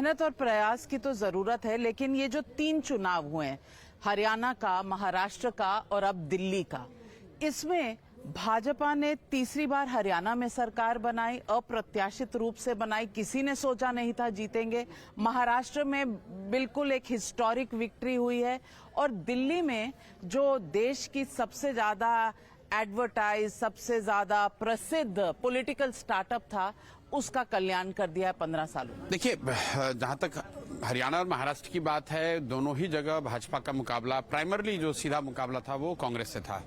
मेहनत और प्रयास की तो जरूरत है, लेकिन ये जो 3 चुनाव हुए हैं, हरियाणा का, महाराष्ट्र का और अब दिल्ली का, इसमें भाजपा ने तीसरी बार हरियाणा में सरकार बनाई, अप्रत्याशित रूप से बनाई, किसी ने सोचा नहीं था जीतेंगे। महाराष्ट्र में बिल्कुल एक हिस्टोरिक विक्ट्री हुई है और दिल्ली में जो देश की सबसे ज्यादा एडवर्टाइज, सबसे ज्यादा प्रसिद्ध पॉलिटिकल स्टार्टअप था, उसका कल्याण कर दिया है 15 सालों में। देखिए, जहां तक हरियाणा और महाराष्ट्र की बात है, दोनों ही जगह भाजपा का मुकाबला, प्राइमरली जो सीधा मुकाबला था वो कांग्रेस से था।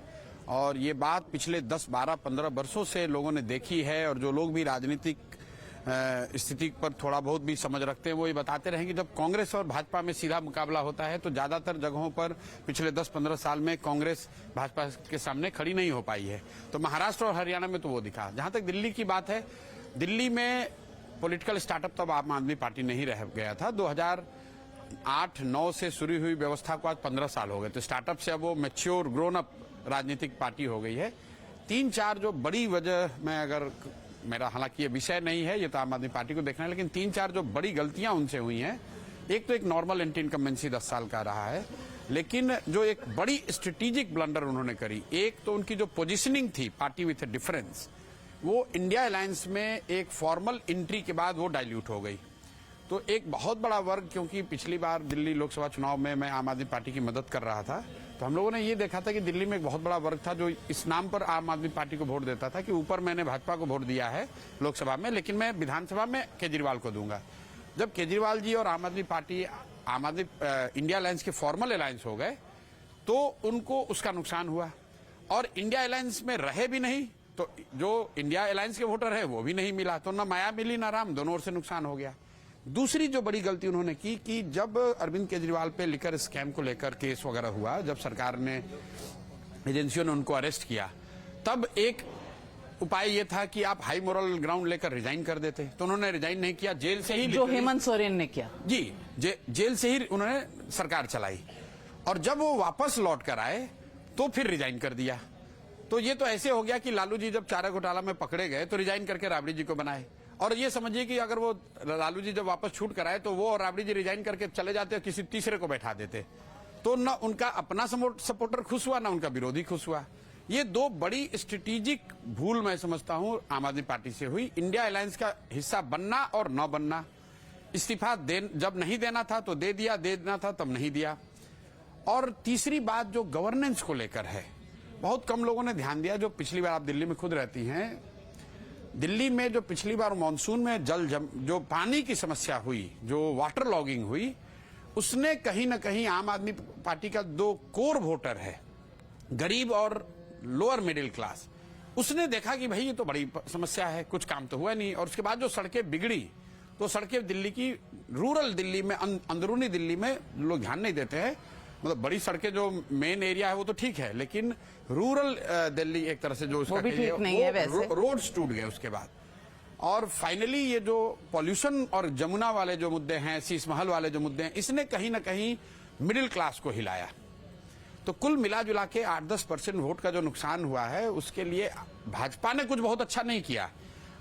और ये बात पिछले 10, 12, 15 वर्षों से लोगों ने देखी है और जो लोग भी राजनीतिक स्थिति पर थोड़ा बहुत भी समझ रखते हैं वो ये बताते रहे कि जब कांग्रेस और भाजपा में सीधा मुकाबला होता है तो ज्यादातर जगहों पर पिछले 10-15 साल में कांग्रेस भाजपा के सामने खड़ी नहीं हो पाई है। तो महाराष्ट्र और हरियाणा में तो वो दिखा। जहां तक दिल्ली की बात है, दिल्ली में पॉलिटिकल स्टार्टअप तब आम आदमी पार्टी नहीं रह गया था। 2008-9 से शुरू हुई व्यवस्था को आज 15 साल हो गए, तो स्टार्टअप से अब वो मैच्योर ग्रोन अप राजनीतिक पार्टी हो गई है। 3-4 जो बड़ी वजह, मैं अगर मेरा हालांकि ये विषय नहीं है, ये तो आम आदमी पार्टी को देखना है, लेकिन 3-4 जो बड़ी गलतियां उनसे हुई हैं। एक तो एक नॉर्मल एंटी इनकम्बेंसी 10 साल का रहा है, लेकिन जो एक बड़ी स्ट्रेटेजिक ब्लंडर उन्होंने करी, एक तो उनकी जो पोजीशनिंग थी पार्टी विथ ए डिफरेंस, वो इंडिया अलायंस में एक फॉर्मल एंट्री के बाद वो डाइल्यूट हो गई। तो एक बहुत बड़ा वर्ग, क्योंकि पिछली बार दिल्ली लोकसभा चुनाव में मैं आम आदमी पार्टी की मदद कर रहा था, तो हम लोगों ने ये देखा था कि दिल्ली में एक बहुत बड़ा वर्ग था जो इस नाम पर आम आदमी पार्टी को वोट देता था कि ऊपर मैंने भाजपा को वोट दिया है लोकसभा में, लेकिन मैं विधानसभा में केजरीवाल को दूंगा। जब केजरीवाल जी और आम आदमी पार्टी इंडिया अलायंस के फॉर्मल अलायंस हो गए तो उनको उसका नुकसान हुआ और इंडिया अलायंस में रहे भी नहीं, तो जो इंडिया अलायंस के वोटर है वो भी नहीं मिला, तो ना माया मिली ना राम, दोनों ओर से नुकसान हो गया। दूसरी जो बड़ी गलती उन्होंने की कि जब अरविंद केजरीवाल पे लिकर स्कैम को लेकर केस वगैरह हुआ, जब सरकार ने, एजेंसियों ने उनको अरेस्ट किया, तब एक उपाय ये था कि आप हाई मोरल ग्राउंड लेकर रिजाइन कर देते, तो उन्होंने रिजाइन नहीं किया, जेल से ही, जो हेमंत सोरेन ने किया जी, जेल से ही उन्होंने सरकार चलाई और जब वो वापस लौट कर आए तो फिर रिजाइन कर दिया। तो ये तो ऐसे हो गया कि लालू जी जब चारा घोटाला में पकड़े गए तो रिजाइन करके राबड़ी जी को बनाए, और ये समझिए कि अगर वो लालू जी जब वापस छूट कर आए तो वो और राबड़ी जी रिजाइन करके चले जाते, किसी तीसरे को बैठा देते, तो न उनका अपना सपोर्टर खुश हुआ, ना उनका विरोधी खुश हुआ। ये दो बड़ी स्ट्रेटेजिक भूल मैं समझता हूं आम आदमी पार्टी से हुई। इंडिया अलायंस का हिस्सा बनना और न बनना, इस्तीफा जब नहीं देना था तो दे दिया, देना था तब नहीं दिया। और तीसरी बात जो गवर्नेंस को लेकर है, बहुत कम लोगों ने ध्यान दिया। जो पिछली बार, आप दिल्ली में खुद रहती हैं, दिल्ली में जो पिछली बार मानसून में जो पानी की समस्या हुई, जो वाटर लॉगिंग हुई, उसने कहीं ना कहीं आम आदमी पार्टी का दो कोर वोटर है, गरीब और लोअर मिडिल क्लास, उसने देखा कि भाई ये तो बड़ी समस्या है, कुछ काम तो हुआ नहीं। और उसके बाद जो सड़कें बिगड़ी, तो सड़कें दिल्ली की, रूरल दिल्ली में, अंदरूनी दिल्ली में लोग ध्यान नहीं देते हैं। मतलब बड़ी सड़कें जो मेन एरिया है वो तो ठीक है, लेकिन रूरल दिल्ली एक तरह से जो उसका रोड्स टूट गए उसके बाद। और फाइनली ये जो पॉल्यूशन और जमुना वाले जो मुद्दे हैं, शीश महल वाले जो मुद्दे हैं, इसने कहीं ना कहीं मिडिल क्लास को हिलाया। तो कुल मिला जुला के 8-10% वोट का जो नुकसान हुआ है, उसके लिए भाजपा ने कुछ बहुत अच्छा नहीं किया।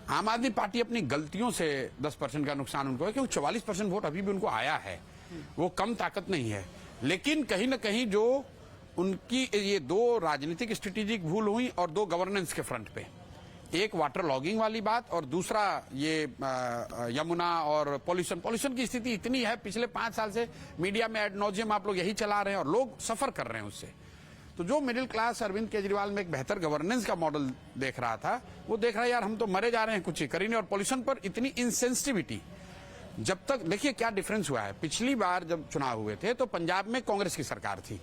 आम आदमी पार्टी अपनी गलतियों से 10% का नुकसान उनको है, क्योंकि 44% वोट अभी भी उनको आया है, वो कम ताकत नहीं है। लेकिन कहीं ना कहीं जो उनकी ये दो राजनीतिक स्ट्रेटेजिक भूल हुई और दो गवर्नेंस के फ्रंट पे, एक वाटर लॉगिंग वाली बात और दूसरा ये यमुना और पॉल्यूशन की स्थिति इतनी है, पिछले 5 साल से मीडिया में एड नॉजियम आप लोग यही चला रहे हैं और लोग सफर कर रहे हैं उससे। तो जो मिडिल क्लास अरविंद केजरीवाल में एक बेहतर गवर्नेंस का मॉडल देख रहा था, वो देख रहा है यार हम तो मरे जा रहे हैं, कुछ ही करेंगे। और पॉल्यूशन पर इतनी इनसेंसिटिविटी, जब तक देखिए क्या डिफरेंस हुआ है। पिछली बार जब चुनाव हुए थे तो पंजाब में कांग्रेस की सरकार थी,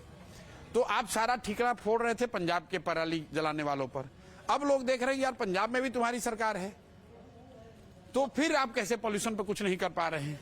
तो आप सारा ठीकरा फोड़ रहे थे पंजाब के पराली जलाने वालों पर। अब लोग देख रहे हैं यार पंजाब में भी तुम्हारी सरकार है, तो फिर आप कैसे पॉल्यूशन पर कुछ नहीं कर पा रहे हैं।